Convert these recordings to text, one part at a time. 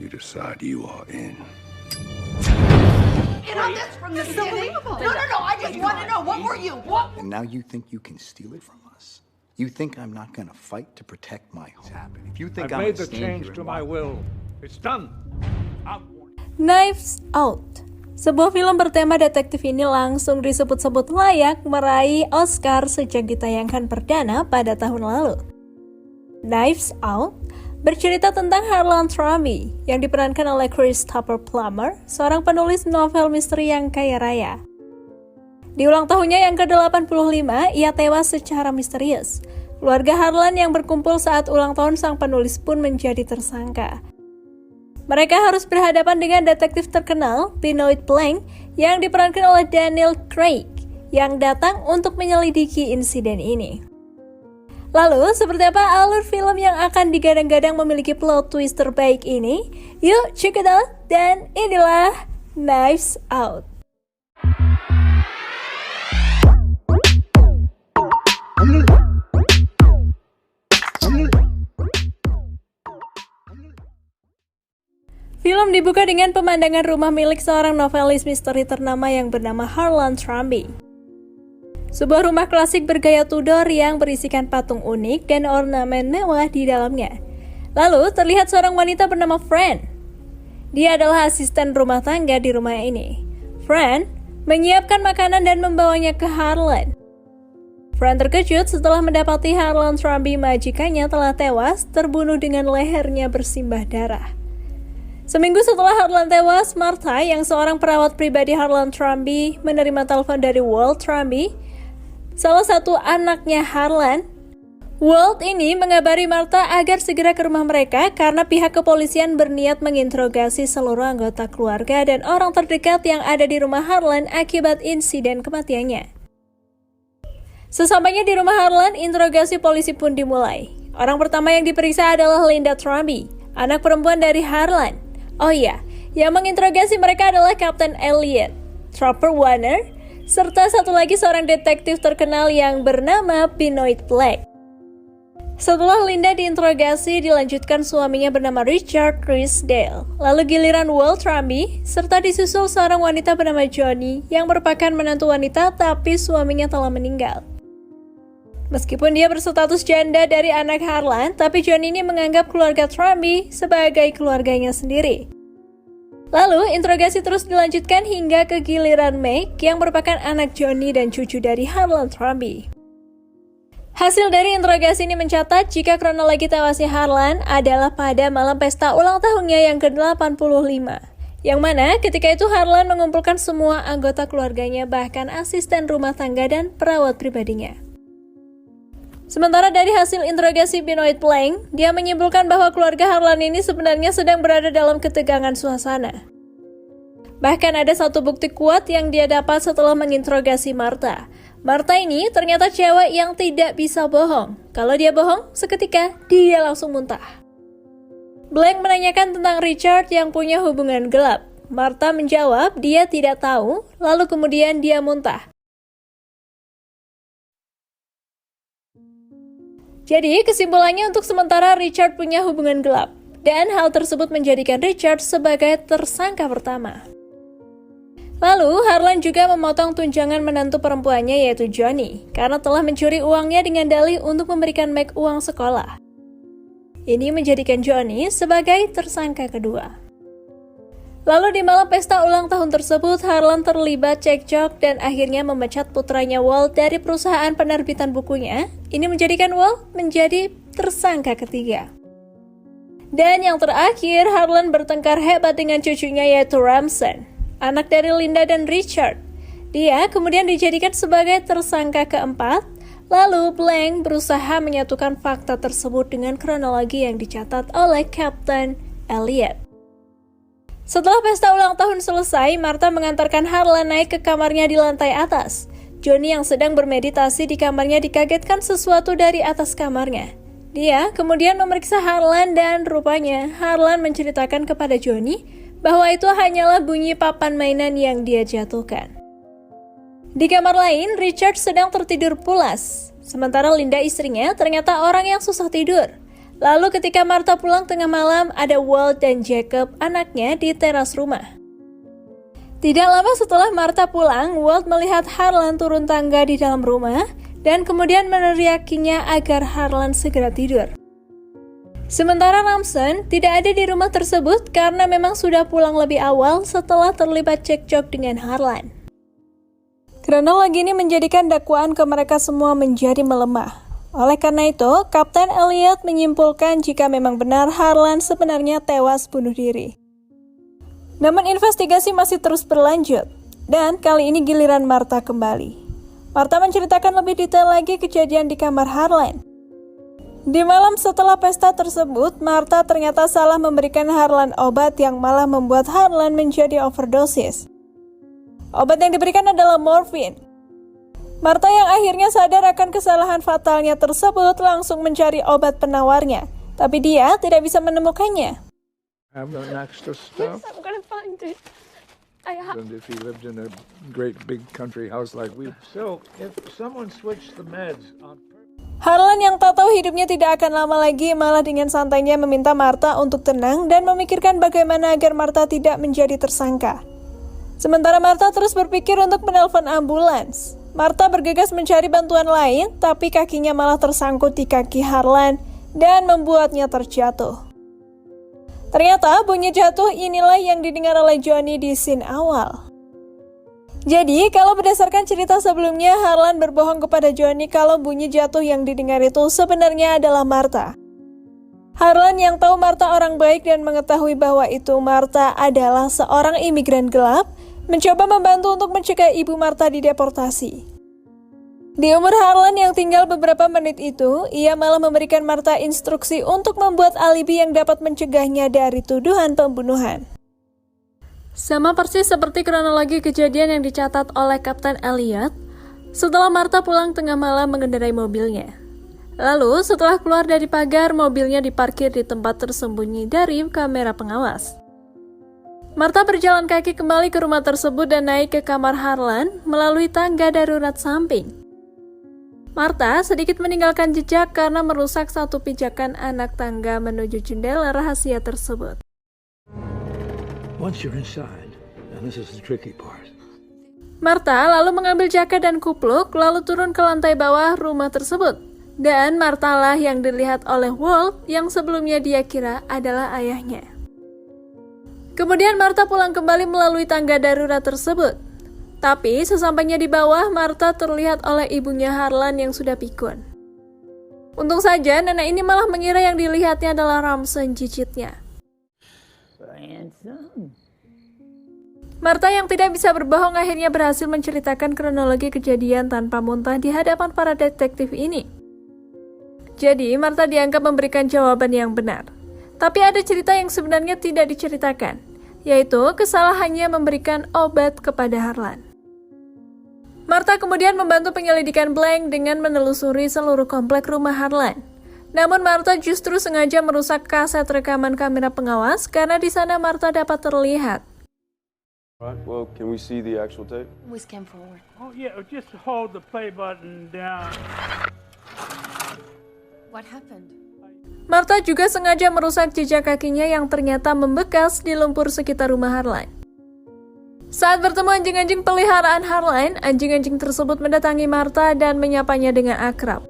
You decide you are in. You know this from the beginning? No, I just want to know, what were you? What? And now you think you can steal it from us? You think I'm not gonna fight to protect my home? If you think I've I'm made gonna the stand change here to and my watch- will. It's done. Knives Out. Sebuah film bertema detektif ini langsung disebut-sebut layak meraih Oscar sejak ditayangkan perdana pada tahun lalu. Knives Out bercerita tentang Harlan Thrombey yang diperankan oleh Christopher Plummer, seorang penulis novel misteri yang kaya raya. Di ulang tahunnya yang ke-85, ia tewas secara misterius. Keluarga Harlan yang berkumpul saat ulang tahun sang penulis pun menjadi tersangka. Mereka harus berhadapan dengan detektif terkenal, Benoit Blanc, yang diperankan oleh Daniel Craig, yang datang untuk menyelidiki insiden ini. Lalu, seperti apa alur film yang akan digadang-gadang memiliki plot twist terbaik ini? Yuk, check it out, dan inilah Knives Out. Film dibuka dengan pemandangan rumah milik seorang novelis misteri ternama yang bernama Harlan Thrombey. Sebuah rumah klasik bergaya Tudor yang berisikan patung unik dan ornamen mewah di dalamnya. Lalu terlihat seorang wanita bernama Fran. Dia adalah asisten rumah tangga di rumah ini. Fran menyiapkan makanan dan membawanya ke Harlan. Fran terkejut setelah mendapati Harlan Thrombey majikannya telah tewas terbunuh dengan lehernya bersimbah darah. Seminggu setelah Harlan tewas, Martha yang seorang perawat pribadi Harlan Thrombey menerima telepon dari Walt Thrombey, salah satu anaknya Harlan. Walt ini mengabari Martha agar segera ke rumah mereka karena pihak kepolisian berniat menginterogasi seluruh anggota keluarga dan orang terdekat yang ada di rumah Harlan akibat insiden kematiannya. Sesampainya di rumah Harlan, interogasi polisi pun dimulai. Orang pertama yang diperiksa adalah Linda Thrombey, anak perempuan dari Harlan. Oh iya, yang menginterogasi mereka adalah Kapten Elliot, Trooper Warner, serta satu lagi seorang detektif terkenal yang bernama Benoit Blanc. Setelah Linda diinterogasi, dilanjutkan suaminya bernama Richard Crysdale. Lalu giliran Walt Thrombey, serta disusul seorang wanita bernama Johnny yang merupakan menantu wanita tapi suaminya telah meninggal. Meskipun dia berstatus janda dari anak Harlan, tapi John ini menganggap keluarga Thrombey sebagai keluarganya sendiri. Lalu, interogasi terus dilanjutkan hingga ke giliran Meg yang merupakan anak Johnny dan cucu dari Harlan Thrombey. Hasil dari interogasi ini mencatat jika kronologi tewasnya Harlan adalah pada malam pesta ulang tahunnya yang ke-85. Yang mana ketika itu Harlan mengumpulkan semua anggota keluarganya bahkan asisten rumah tangga dan perawat pribadinya. Sementara dari hasil interogasi Benoit Blanc, dia menyimpulkan bahwa keluarga Harlan ini sebenarnya sedang berada dalam ketegangan suasana. Bahkan ada satu bukti kuat yang dia dapat setelah menginterogasi Martha. Martha ini ternyata cewek yang tidak bisa bohong. Kalau dia bohong, seketika dia langsung muntah. Blanc menanyakan tentang Richard yang punya hubungan gelap. Martha menjawab dia tidak tahu, lalu kemudian dia muntah. Jadi, kesimpulannya untuk sementara Richard punya hubungan gelap, dan hal tersebut menjadikan Richard sebagai tersangka pertama. Lalu, Harlan juga memotong tunjangan menantu perempuannya yaitu Johnny, karena telah mencuri uangnya dengan dalih untuk memberikan Meg uang sekolah. Ini menjadikan Johnny sebagai tersangka kedua. Lalu di malam pesta ulang tahun tersebut, Harlan terlibat cekcok dan akhirnya memecat putranya Walt dari perusahaan penerbitan bukunya. Ini menjadikan Walt menjadi tersangka ketiga. Dan yang terakhir, Harlan bertengkar hebat dengan cucunya yaitu Ramson, anak dari Linda dan Richard. Dia kemudian dijadikan sebagai tersangka keempat. Lalu Blanc berusaha menyatukan fakta tersebut dengan kronologi yang dicatat oleh Kapten Elliot. Setelah pesta ulang tahun selesai, Martha mengantarkan Harlan naik ke kamarnya di lantai atas. Johnny yang sedang bermeditasi di kamarnya dikagetkan sesuatu dari atas kamarnya. Dia kemudian memeriksa Harlan dan rupanya Harlan menceritakan kepada Johnny bahwa itu hanyalah bunyi papan mainan yang dia jatuhkan. Di kamar lain, Richard sedang tertidur pulas. Sementara Linda istrinya ternyata orang yang susah tidur. Lalu ketika Martha pulang tengah malam, ada Walt dan Jacob, anaknya, di teras rumah. Tidak lama setelah Martha pulang, Walt melihat Harlan turun tangga di dalam rumah dan kemudian meneriakinya agar Harlan segera tidur. Sementara Ramson tidak ada di rumah tersebut karena memang sudah pulang lebih awal setelah terlibat cekcok dengan Harlan. Kronologi ini menjadikan dakwaan ke mereka semua menjadi melemah. Oleh karena itu, Kapten Elliot menyimpulkan jika memang benar Harlan sebenarnya tewas bunuh diri. Namun investigasi masih terus berlanjut, dan kali ini giliran Martha kembali. Martha menceritakan lebih detail lagi kejadian di kamar Harlan. Di malam setelah pesta tersebut, Martha ternyata salah memberikan Harlan obat yang malah membuat Harlan menjadi overdosis. Obat yang diberikan adalah morfin. Martha yang akhirnya sadar akan kesalahan fatalnya tersebut langsung mencari obat penawarnya, tapi dia tidak bisa menemukannya. Have an extra stuff. Yes, I'm gonna find it. And if he lived in a great big country house like we. So, if someone switched the meds on purpose. Harlan yang tak tahu hidupnya tidak akan lama lagi malah dengan santainya meminta Martha untuk tenang dan memikirkan bagaimana agar Martha tidak menjadi tersangka. Sementara Martha terus berpikir untuk menelpon ambulans. Martha bergegas mencari bantuan lain, tapi kakinya malah tersangkut di kaki Harlan dan membuatnya terjatuh. Ternyata bunyi jatuh inilah yang didengar oleh Johnny di scene awal. Jadi, kalau berdasarkan cerita sebelumnya, Harlan berbohong kepada Johnny kalau bunyi jatuh yang didengar itu sebenarnya adalah Martha. Harlan yang tahu Martha orang baik dan mengetahui bahwa itu Martha adalah seorang imigran gelap, mencoba membantu untuk mencegah ibu Martha dideportasi. Di umur Harlan yang tinggal beberapa menit itu, ia malah memberikan Martha instruksi untuk membuat alibi yang dapat mencegahnya dari tuduhan pembunuhan. Sama persis seperti kronologi kejadian yang dicatat oleh Kapten Elliot setelah Martha pulang tengah malam mengendarai mobilnya. Lalu setelah keluar dari pagar, mobilnya diparkir di tempat tersembunyi dari kamera pengawas. Martha berjalan kaki kembali ke rumah tersebut dan naik ke kamar Harlan melalui tangga darurat samping. Martha sedikit meninggalkan jejak karena merusak satu pijakan anak tangga menuju jendela rahasia tersebut. Once you're inside, and this is the tricky part. Martha lalu mengambil jaket dan kupluk lalu turun ke lantai bawah rumah tersebut. Dan Martha lah yang dilihat oleh Walt yang sebelumnya dia kira adalah ayahnya. Kemudian Martha pulang kembali melalui tangga darurat tersebut. Tapi sesampainya di bawah, Martha terlihat oleh ibunya Harlan yang sudah pikun. Untung saja nenek ini malah mengira yang dilihatnya adalah Ramson cicitnya. Martha yang tidak bisa berbohong akhirnya berhasil menceritakan kronologi kejadian tanpa muntah di hadapan para detektif ini. Jadi Martha dianggap memberikan jawaban yang benar. Tapi ada cerita yang sebenarnya tidak diceritakan, yaitu kesalahannya memberikan obat kepada Harlan. Martha kemudian membantu penyelidikan Blank dengan menelusuri seluruh komplek rumah Harlan. Namun Martha justru sengaja merusak kaset rekaman kamera pengawas karena di sana Martha dapat terlihat. Right, well, can we see the actual tape? We scan forward. Oh yeah, just hold the play button down. What happened? Martha juga sengaja merusak jejak kakinya yang ternyata membekas di lumpur sekitar rumah Harlan. Saat bertemu anjing-anjing peliharaan Harlan, anjing-anjing tersebut mendatangi Martha dan menyapanya dengan akrab.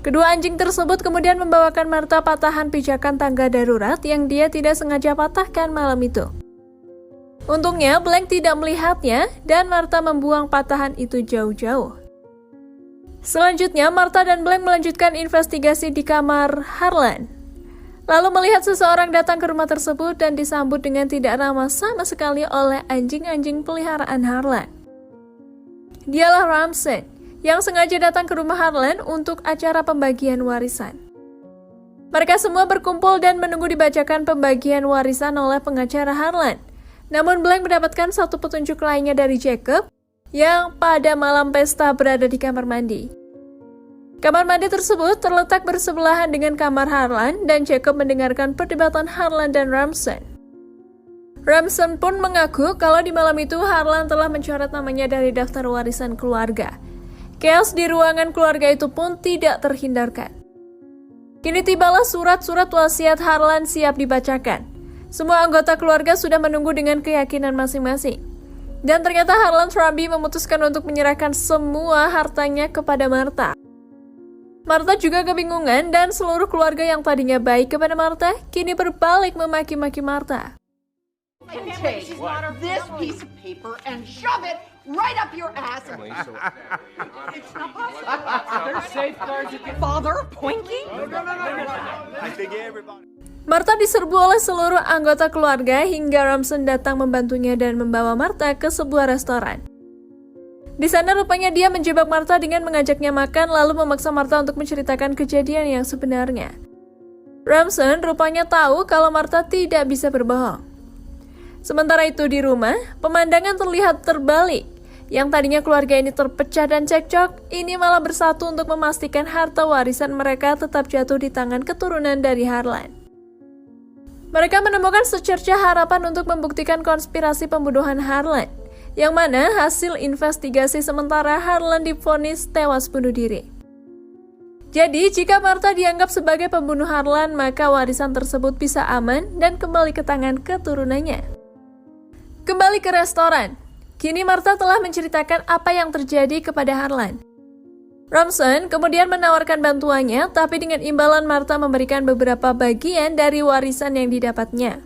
Kedua anjing tersebut kemudian membawakan Martha patahan pijakan tangga darurat yang dia tidak sengaja patahkan malam itu. Untungnya Blank tidak melihatnya dan Martha membuang patahan itu jauh-jauh. Selanjutnya, Martha dan Blank melanjutkan investigasi di kamar Harlan. Lalu melihat seseorang datang ke rumah tersebut dan disambut dengan tidak ramah sama sekali oleh anjing-anjing peliharaan Harlan. Dialah Ramson, yang sengaja datang ke rumah Harlan untuk acara pembagian warisan. Mereka semua berkumpul dan menunggu dibacakan pembagian warisan oleh pengacara Harlan. Namun Blank mendapatkan satu petunjuk lainnya dari Jacob, yang pada malam pesta berada di kamar mandi. Kamar mandi tersebut terletak bersebelahan dengan kamar Harlan dan Jacob mendengarkan perdebatan Harlan dan Ramson. Ramson pun mengaku kalau di malam itu Harlan telah mencoret namanya dari daftar warisan keluarga. Chaos di ruangan keluarga itu pun tidak terhindarkan. Kini tibalah surat-surat wasiat Harlan siap dibacakan. Semua anggota keluarga sudah menunggu dengan keyakinan masing-masing. Dan ternyata Harlan Truby memutuskan untuk menyerahkan semua hartanya kepada Martha. Martha juga kebingungan dan seluruh keluarga yang tadinya baik kepada Martha kini berbalik memaki-maki Martha. Take this piece of paper and shove it right up your ass. It's not possible. There's safeguards. Father, Poinky? I think everybody. Martha diserbu oleh seluruh anggota keluarga hingga Ramson datang membantunya dan membawa Martha ke sebuah restoran. Di sana rupanya dia menjebak Martha dengan mengajaknya makan lalu memaksa Martha untuk menceritakan kejadian yang sebenarnya. Ramson rupanya tahu kalau Martha tidak bisa berbohong. Sementara itu di rumah, pemandangan terlihat terbalik. Yang tadinya keluarga ini terpecah dan cekcok, ini malah bersatu untuk memastikan harta warisan mereka tetap jatuh di tangan keturunan dari Harlan. Mereka menemukan secercah harapan untuk membuktikan konspirasi pembunuhan Harlan, yang mana hasil investigasi sementara Harlan divonis tewas bunuh diri. Jadi, jika Martha dianggap sebagai pembunuh Harlan, maka warisan tersebut bisa aman dan kembali ke tangan keturunannya. Kembali ke restoran. Kini Martha telah menceritakan apa yang terjadi kepada Harlan. Ramson kemudian menawarkan bantuannya, tapi dengan imbalan Martha memberikan beberapa bagian dari warisan yang didapatnya.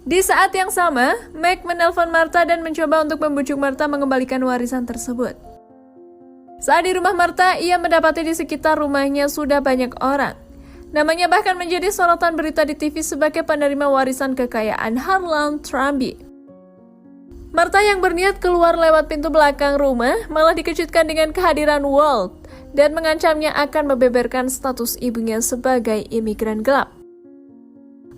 Di saat yang sama, Meg menelpon Martha dan mencoba untuk membujuk Martha mengembalikan warisan tersebut. Saat di rumah Martha, ia mendapati di sekitar rumahnya sudah banyak orang. Namanya bahkan menjadi sorotan berita di TV sebagai penerima warisan kekayaan Harlan Truby. Martha yang berniat keluar lewat pintu belakang rumah malah dikejutkan dengan kehadiran Walt dan mengancamnya akan membeberkan status ibunya sebagai imigran gelap.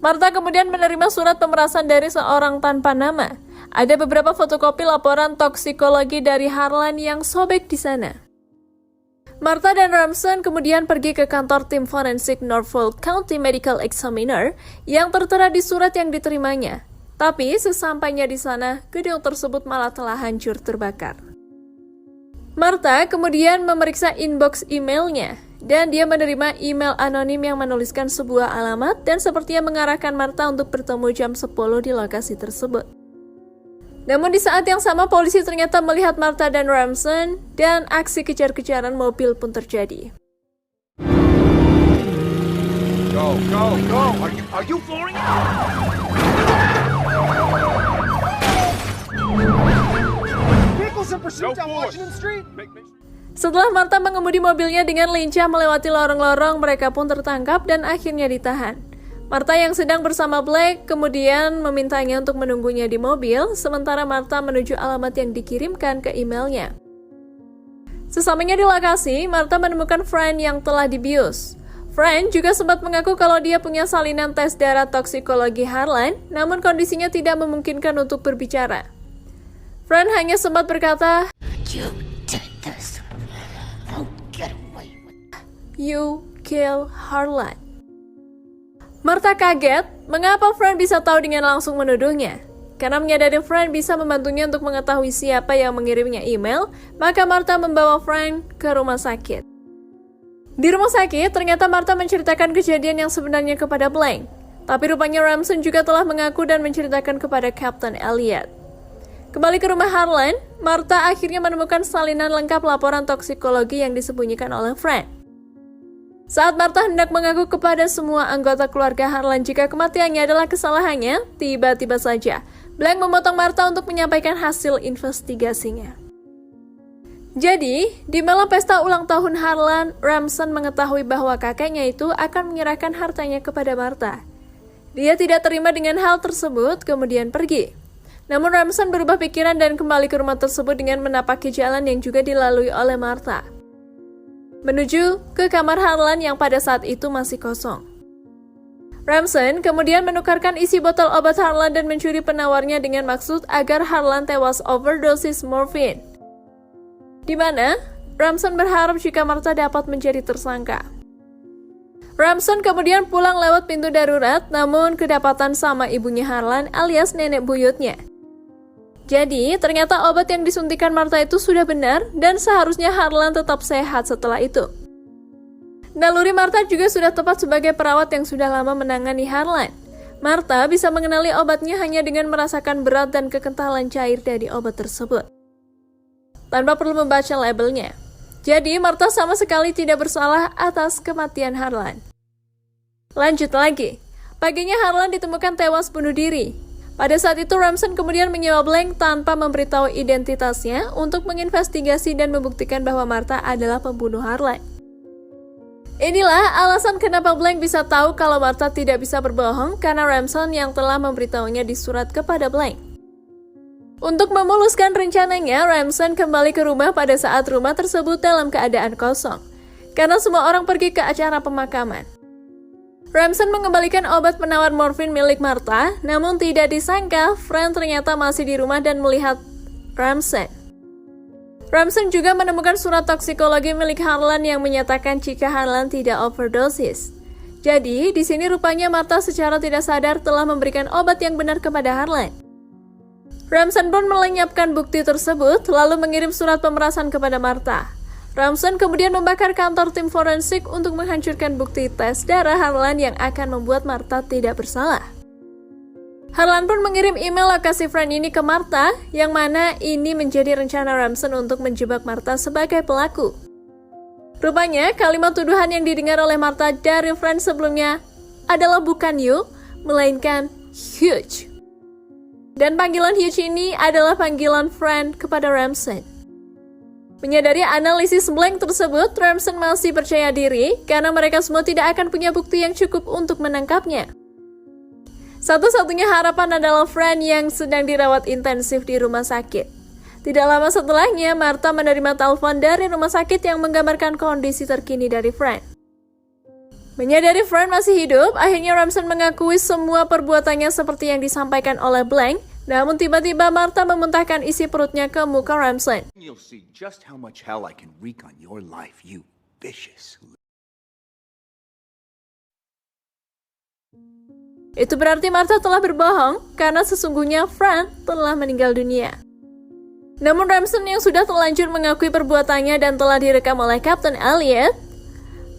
Martha kemudian menerima surat pemerasan dari seorang tanpa nama. Ada beberapa fotokopi laporan toksikologi dari Harlan yang sobek di sana. Martha dan Ramson kemudian pergi ke kantor tim forensik Norfolk County Medical Examiner yang tertera di surat yang diterimanya. Tapi sesampainya di sana, gedung tersebut malah telah hancur terbakar. Martha kemudian memeriksa inbox emailnya, dan dia menerima email anonim yang menuliskan sebuah alamat dan sepertinya mengarahkan Martha untuk bertemu jam 10 di lokasi tersebut. Namun di saat yang sama, polisi ternyata melihat Martha dan Ramson, dan aksi kejar-kejaran mobil pun terjadi. Go, go, go! Are you flooring it? Setelah Martha mengemudi mobilnya dengan lincah melewati lorong-lorong, mereka pun tertangkap dan akhirnya ditahan. Martha yang sedang bersama Blake kemudian memintanya untuk menunggunya di mobil, sementara Martha menuju alamat yang dikirimkan ke emailnya. Sesampainya di lokasi, Martha menemukan Fran yang telah dibius. Fran juga sempat mengaku kalau dia punya salinan tes darah toksikologi Harlan, namun kondisinya tidak memungkinkan untuk berbicara. Fran hanya sempat berkata, You did this. Don't get away with it. You kill Harlan. Martha kaget, mengapa Fran bisa tahu dengan langsung menuduhnya? Karena menyadari Fran bisa membantunya untuk mengetahui siapa yang mengirimnya email, maka Martha membawa Fran ke rumah sakit. Di rumah sakit, ternyata Martha menceritakan kejadian yang sebenarnya kepada Blank. Tapi rupanya Ramson juga telah mengaku dan menceritakan kepada Captain Elliot. Kembali ke rumah Harlan, Martha akhirnya menemukan salinan lengkap laporan toksikologi yang disembunyikan oleh Fran. Saat Martha hendak mengaku kepada semua anggota keluarga Harlan jika kematiannya adalah kesalahannya, tiba-tiba saja Blank memotong Martha untuk menyampaikan hasil investigasinya. Jadi, di malam pesta ulang tahun Harlan, Ramson mengetahui bahwa kakeknya itu akan menyerahkan hartanya kepada Martha. Dia tidak terima dengan hal tersebut, kemudian pergi. Namun Ramson berubah pikiran dan kembali ke rumah tersebut dengan menapaki jalan yang juga dilalui oleh Martha, menuju ke kamar Harlan yang pada saat itu masih kosong. Ramson kemudian menukarkan isi botol obat Harlan dan mencuri penawarnya dengan maksud agar Harlan tewas overdosis morfin. Di mana Ramson berharap jika Martha dapat menjadi tersangka. Ramson kemudian pulang lewat pintu darurat, namun kedapatan sama ibunya Harlan alias nenek buyutnya. Jadi, ternyata obat yang disuntikan Martha itu sudah benar dan seharusnya Harlan tetap sehat setelah itu. Naluri Martha juga sudah tepat sebagai perawat yang sudah lama menangani Harlan. Martha bisa mengenali obatnya hanya dengan merasakan berat dan kekentalan cair dari obat tersebut, tanpa perlu membaca labelnya. Jadi, Martha sama sekali tidak bersalah atas kematian Harlan. Lanjut lagi. Paginya Harlan ditemukan tewas bunuh diri. Pada saat itu, Ramson kemudian menyewa Blank tanpa memberitahu identitasnya untuk menginvestigasi dan membuktikan bahwa Martha adalah pembunuh Harlan. Inilah alasan kenapa Blank bisa tahu kalau Martha tidak bisa berbohong, karena Ramson yang telah memberitahunya di surat kepada Blank. Untuk memuluskan rencananya, Ramson kembali ke rumah pada saat rumah tersebut dalam keadaan kosong, karena semua orang pergi ke acara pemakaman. Ramson mengembalikan obat penawar morfin milik Martha, namun tidak disangka Fran ternyata masih di rumah dan melihat Ramson. Ramson juga menemukan surat toksikologi milik Harlan yang menyatakan jika Harlan tidak overdosis. Jadi, di sini rupanya Martha secara tidak sadar telah memberikan obat yang benar kepada Harlan. Ramson pun melenyapkan bukti tersebut, lalu mengirim surat pemerasan kepada Martha. Ramson kemudian membakar kantor tim forensik untuk menghancurkan bukti tes darah Harlan yang akan membuat Martha tidak bersalah. Harlan pun mengirim email lokasi Fran ini ke Martha, yang mana ini menjadi rencana Ramson untuk menjebak Martha sebagai pelaku. Rupanya, kalimat tuduhan yang didengar oleh Martha dari Fran sebelumnya adalah bukan you, melainkan huge. Dan panggilan huge ini adalah panggilan Fran kepada Ramson. Menyadari analisis Blank tersebut, Ramson masih percaya diri karena mereka semua tidak akan punya bukti yang cukup untuk menangkapnya. Satu-satunya harapan adalah Fran yang sedang dirawat intensif di rumah sakit. Tidak lama setelahnya, Martha menerima telepon dari rumah sakit yang menggambarkan kondisi terkini dari Fran. Menyadari Fran masih hidup, akhirnya Ramson mengakui semua perbuatannya seperti yang disampaikan oleh Blank. Namun tiba-tiba Martha memuntahkan isi perutnya ke muka Ramson. You'll see just how much hell I can wreak on your life, you vicious. Itu berarti Martha telah berbohong karena sesungguhnya Fran telah meninggal dunia. Namun Ramson yang sudah terlanjur mengakui perbuatannya dan telah direkam oleh Kapten Elliot,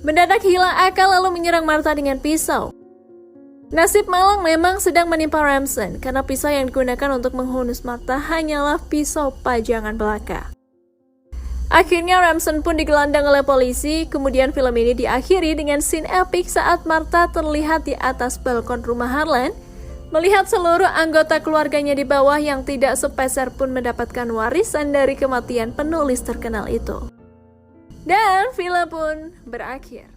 mendadak hilang akal lalu menyerang Martha dengan pisau. Nasib malang memang sedang menimpa Ramson karena pisau yang digunakan untuk menghunus Martha hanyalah pisau pajangan belaka. Akhirnya Ramson pun digelandang oleh polisi, kemudian film ini diakhiri dengan scene epic saat Martha terlihat di atas balkon rumah Harlan, melihat seluruh anggota keluarganya di bawah yang tidak sepeser pun mendapatkan warisan dari kematian penulis terkenal itu. Dan film pun berakhir.